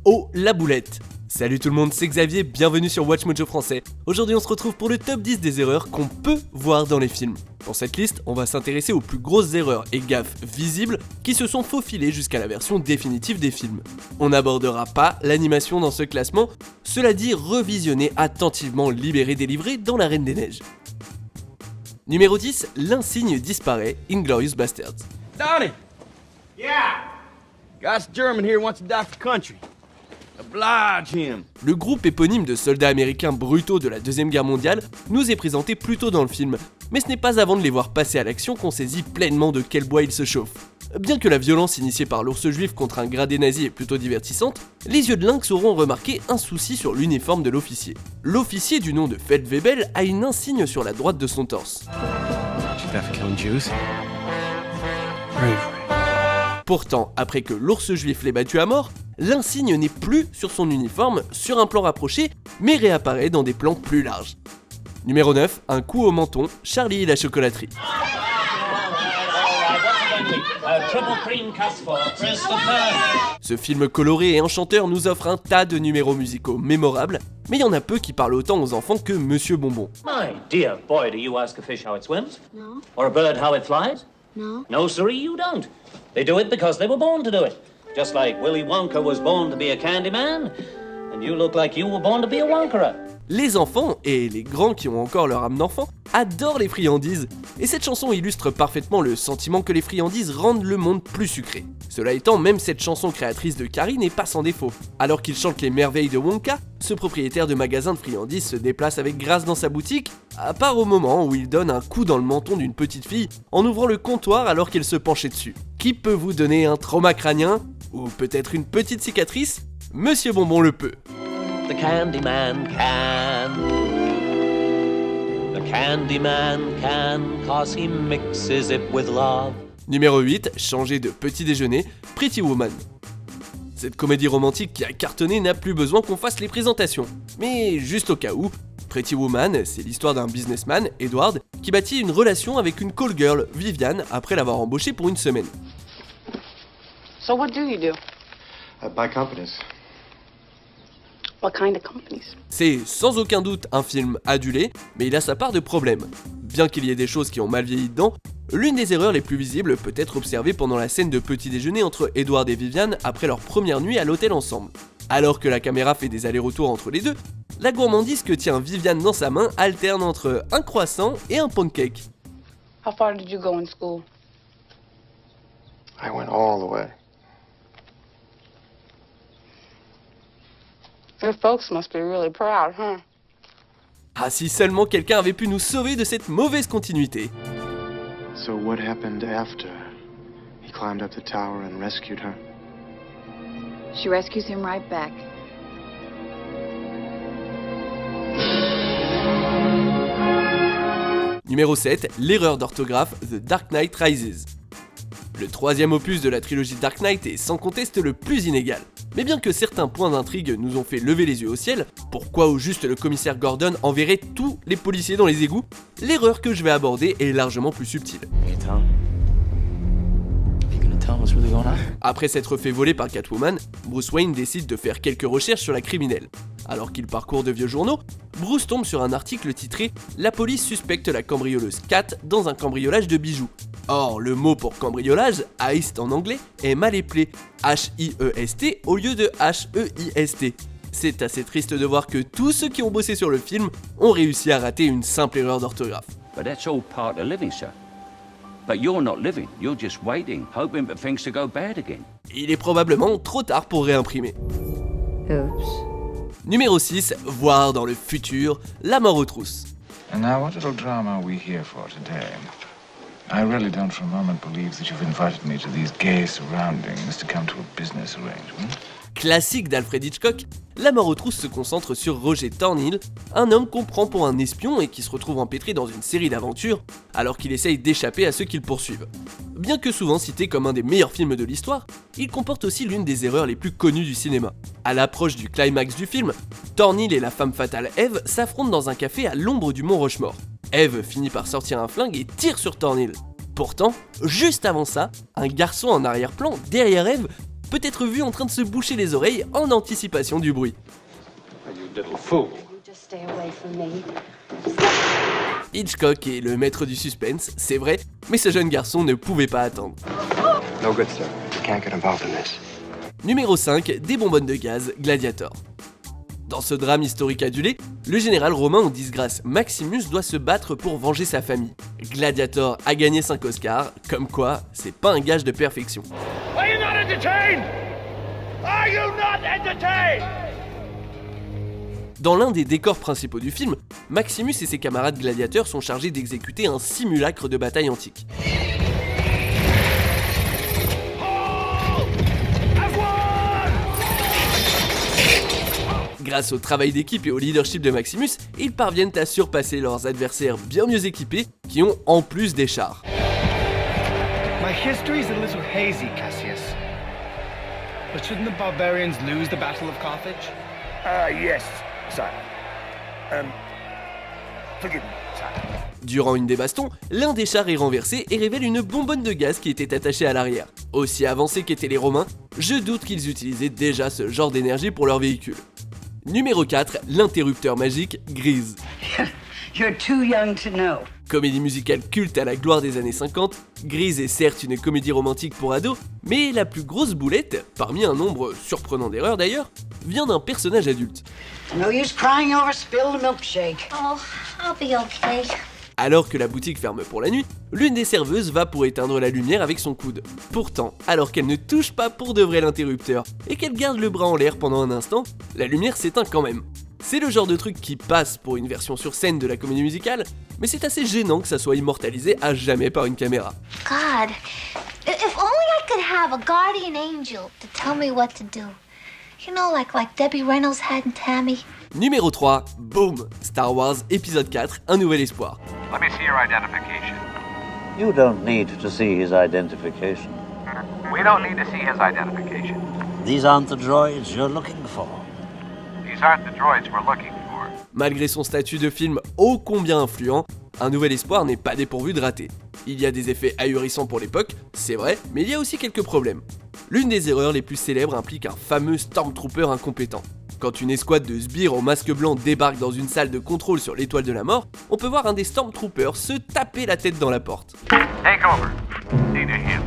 Oh la boulette! Salut tout le monde, c'est Xavier, bienvenue sur Watch Mojo français. Aujourd'hui on se retrouve pour le top 10 des erreurs qu'on peut voir dans les films. Dans cette liste, on va s'intéresser aux plus grosses erreurs et gaffes visibles qui se sont faufilées jusqu'à la version définitive des films. On n'abordera pas l'animation dans ce classement, cela dit revisionnez attentivement Libéré délivré dans La Reine des Neiges. Numéro 10, l'insigne disparaît, Inglourious Basterds. Donnie! Yeah! Gus German here wants to die for country. Oblige him. Le groupe éponyme de soldats américains brutaux de la Deuxième Guerre mondiale nous est présenté plus tôt dans le film, mais ce n'est pas avant de les voir passer à l'action qu'on saisit pleinement de quel bois ils se chauffent. Bien que la violence initiée par l'ours juif contre un gradé nazi est plutôt divertissante, les yeux de lynx auront remarqué un souci sur l'uniforme de l'officier. L'officier du nom de Feldwebel a une insigne sur la droite de son torse. Pourtant, après que l'ours juif l'ait battu à mort, l'insigne n'est plus sur son uniforme sur un plan rapproché, mais réapparaît dans des plans plus larges. Numéro 9, un coup au menton, Charlie et la chocolaterie. Ce film coloré et enchanteur nous offre un tas de numéros musicaux mémorables, mais il y en a peu qui parlent autant aux enfants que Monsieur Bonbon. My dear boy, do you ask a fish how it swims? No. Or a bird how it flies? No. No, sirree, you don't. They do it because they were born to do it. Just like Willy Wonka was born to be a candy man, and you look like you were born to be a Wonkera. Les enfants, et les grands qui ont encore leur âme d'enfant, adorent les friandises, et cette chanson illustre parfaitement le sentiment que les friandises rendent le monde plus sucré. Cela étant, même cette chanson créatrice de Carrie n'est pas sans défaut. Alors qu'il chante les merveilles de Wonka, ce propriétaire de magasin de friandises se déplace avec grâce dans sa boutique, à part au moment où il donne un coup dans le menton d'une petite fille en ouvrant le comptoir alors qu'elle se penchait dessus. Qui peut vous donner un trauma crânien? Ou peut-être une petite cicatrice? Monsieur Bonbon le peut. The Candyman can. The Candyman can, cause he mixes it with love. Numéro 8, changer de petit déjeuner, Pretty Woman. Cette comédie romantique qui a cartonné n'a plus besoin qu'on fasse les présentations. Mais juste au cas où, Pretty Woman, c'est l'histoire d'un businessman, Edward, qui bâtit une relation avec une call girl, Viviane, après l'avoir embauchée pour une semaine. So what do you do? Buy companies. What kind of companies? C'est sans aucun doute un film adulé, mais il a sa part de problèmes. Bien qu'il y ait des choses qui ont mal vieilli dedans, l'une des erreurs les plus visibles peut être observée pendant la scène de petit déjeuner entre Edward et Viviane après leur première nuit à l'hôtel ensemble. Alors que la caméra fait des allers-retours entre les deux, la gourmandise que tient Viviane dans sa main alterne entre un croissant et un pancake. How far did you go in school? I went all the way. Your folks must be really proud, huh? Ah, si seulement quelqu'un avait pu nous sauver de cette mauvaise continuité. So what happened after? He climbed up the tower and rescued her. She rescues him right back. Numéro 7, l'erreur d'orthographe The Dark Knight Rises. Le troisième opus de la trilogie Dark Knight est sans conteste le plus inégal. Mais bien que certains points d'intrigue nous ont fait lever les yeux au ciel, pourquoi au juste le commissaire Gordon enverrait tous les policiers dans les égouts, l'erreur que je vais aborder est largement plus subtile. Après s'être fait voler par Catwoman, Bruce Wayne décide de faire quelques recherches sur la criminelle. Alors qu'il parcourt de vieux journaux, Bruce tombe sur un article titré « La police suspecte la cambrioleuse Cat dans un cambriolage de bijoux ». Or, le mot pour cambriolage, heist en anglais, est mal éplé H-I-E-S-T au lieu de H-E-I-S-T. C'est assez triste de voir que tous ceux qui ont bossé sur le film ont réussi à rater une simple erreur d'orthographe. But that's all part of living, sir. But you're not living, you're just waiting, hoping for things to go bad again. Il est probablement trop tard pour réimprimer. Oops. Numéro 6, voir dans le futur, la mort aux trousses. And now, what little drama are we here for today? I really don't for a moment believe that you've invited me to these gay surroundings to come to a business arrangement. Classique d'Alfred Hitchcock, La mort aux trousses se concentre sur Roger Thornhill, un homme qu'on prend pour un espion et qui se retrouve empêtré dans une série d'aventures alors qu'il essaye d'échapper à ceux qui le poursuivent. Bien que souvent cité comme un des meilleurs films de l'histoire, il comporte aussi l'une des erreurs les plus connues du cinéma. À l'approche du climax du film, Thornhill et la femme fatale Eve s'affrontent dans un café à l'ombre du mont Rushmore. Eve finit par sortir un flingue et tire sur Thornhill. Pourtant, juste avant ça, un garçon en arrière-plan, derrière Eve, peut être vu en train de se boucher les oreilles en anticipation du bruit. Hitchcock est le maître du suspense, c'est vrai, mais ce jeune garçon ne pouvait pas attendre. No good, sir. You can't get involved in this. Numéro 5, des bonbonnes de gaz, Gladiator. Dans ce drame historique adulé, le général romain en disgrâce Maximus doit se battre pour venger sa famille. Gladiator a gagné 5 Oscars, comme quoi, c'est pas un gage de perfection. Are you not entertained? Are you not entertained? Dans l'un des décors principaux du film, Maximus et ses camarades gladiateurs sont chargés d'exécuter un simulacre de bataille antique. Grâce au travail d'équipe et au leadership de Maximus, ils parviennent à surpasser leurs adversaires bien mieux équipés, qui ont en plus des chars. My history's a little hazy, Cassius. But shouldn't the barbarians lose the Battle of Carthage? Yes, sir. Forgive me, sir. Durant une des bastons, l'un des chars est renversé et révèle une bonbonne de gaz qui était attachée à l'arrière. Aussi avancés qu'étaient les Romains, je doute qu'ils utilisaient déjà ce genre d'énergie pour leur véhicule. Numéro 4, l'interrupteur magique Grease. You're too young to know. Comédie musicale culte à la gloire des années 50, Grease est certes une comédie romantique pour ados, mais la plus grosse boulette, parmi un nombre surprenant d'erreurs d'ailleurs, vient d'un personnage adulte. No use crying over spilled milkshake. Oh, I'll be okay. Alors que la boutique ferme pour la nuit, l'une des serveuses va pour éteindre la lumière avec son coude. Pourtant, alors qu'elle ne touche pas pour de vrai l'interrupteur et qu'elle garde le bras en l'air pendant un instant, la lumière s'éteint quand même. C'est le genre de truc qui passe pour une version sur scène de la comédie musicale, mais c'est assez gênant que ça soit immortalisé à jamais par une caméra. God, if only I could have a guardian angel to tell me what to do. You know, like Debbie Reynolds had in Tammy. Numéro 3, boom, Star Wars épisode 4, Un Nouvel Espoir. Let me see your identification. You don't need to see his identification. We don't need to see his identification. These aren't the droids you're looking for. These aren't the droids we're looking for. Malgré son statut de film ô combien influent, Un Nouvel Espoir n'est pas dépourvu de ratés. Il y a des effets ahurissants pour l'époque, c'est vrai, mais il y a aussi quelques problèmes. L'une des erreurs les plus célèbres implique un fameux Stormtrooper incompétent. Quand une escouade de sbires au masque blanc débarque dans une salle de contrôle sur l'étoile de la mort, on peut voir un des Stormtroopers se taper la tête dans la porte. Take over. See to him.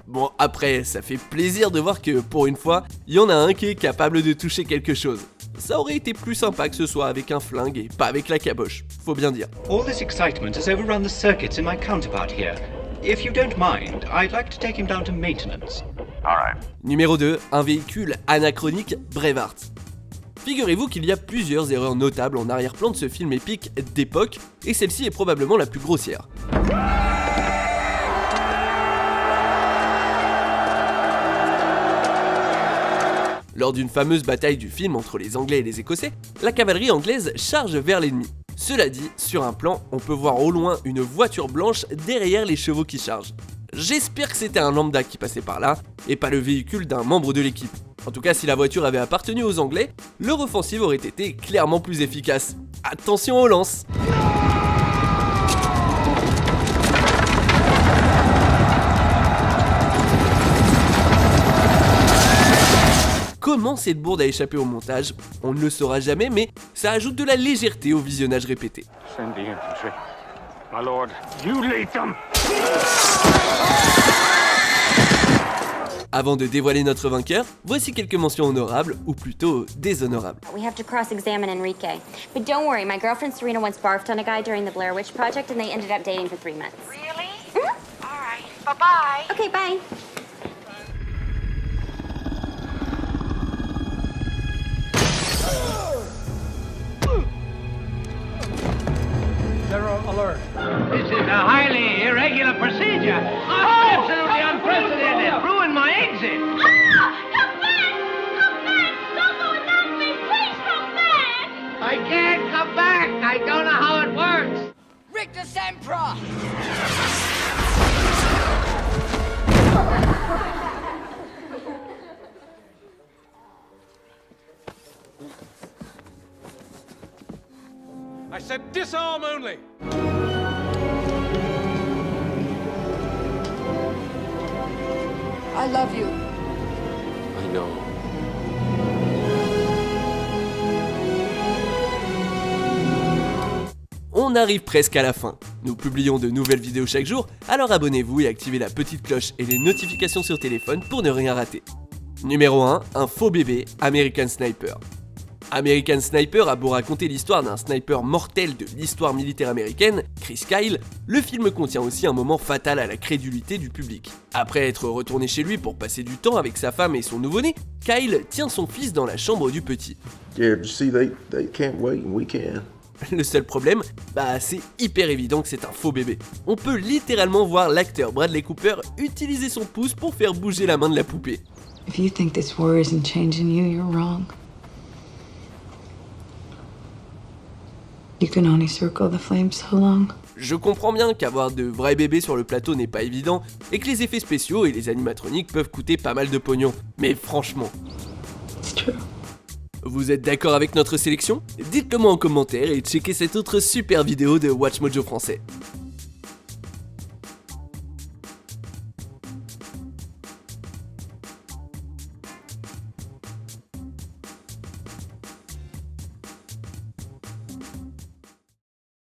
Bon, après, ça fait plaisir de voir que, pour une fois, il y en a un qui est capable de toucher quelque chose. Ça aurait été plus sympa que ce soit avec un flingue et pas avec la caboche, faut bien dire. All this excitement has overrun the circuits in my counterpart here. If you don't mind, I'd like to take him down to maintenance. All right. Numéro 2, un véhicule anachronique Braveheart. Figurez-vous qu'il y a plusieurs erreurs notables en arrière-plan de ce film épique d'époque, et celle-ci est probablement la plus grossière. Lors d'une fameuse bataille du film entre les Anglais et les Écossais, la cavalerie anglaise charge vers l'ennemi. Cela dit, sur un plan, on peut voir au loin une voiture blanche derrière les chevaux qui chargent. J'espère que c'était un lambda qui passait par là, et pas le véhicule d'un membre de l'équipe. En tout cas, si la voiture avait appartenu aux Anglais, leur offensive aurait été clairement plus efficace. Attention aux lances! Comment cette bourde a échappé au montage, on ne le saura jamais, mais ça ajoute de la légèreté au visionnage répété. Send the infantry. My lord, you lead them. Avant de dévoiler notre vainqueur, voici quelques mentions honorables, ou plutôt déshonorables. We have to cross-examine Enrique. But don't worry, my girlfriend Serena once barfed on a guy during the Blair Witch Project and they ended up dating for 3 months. Really? All right. Bye-bye. Okay, bye. General alert. This is a highly irregular procedure. Absolutely unprecedented. Ruin my exit. Come back! Come back! Don't go without me! Please come back! I can't come back. I don't know how it works. Rictus Emperor! I said disarm only. I love you. on. On arrive presque à la fin. Nous publions de nouvelles vidéos chaque jour, alors abonnez-vous et activez la petite cloche et les notifications sur téléphone pour ne rien rater. Numéro 1, un faux bébé, American Sniper. American Sniper a beau raconter l'histoire d'un sniper mortel de l'histoire militaire américaine, Chris Kyle, le film contient aussi un moment fatal à la crédulité du public. Après être retourné chez lui pour passer du temps avec sa femme et son nouveau-né, Kyle tient son fils dans la chambre du petit. Yeah, you see, they can't wait and we can. Le seul problème, c'est hyper évident que c'est un faux bébé. On peut littéralement voir l'acteur Bradley Cooper utiliser son pouce pour faire bouger la main de la poupée. If you think this war isn't changing you, you're wrong. You can only circle the flame so long. Je comprends bien qu'avoir de vrais bébés sur le plateau n'est pas évident et que les effets spéciaux et les animatroniques peuvent coûter pas mal de pognon. Mais franchement... It's true. Vous êtes d'accord avec notre sélection ? Dites-le moi en commentaire et checkez cette autre super vidéo de Watch Mojo français.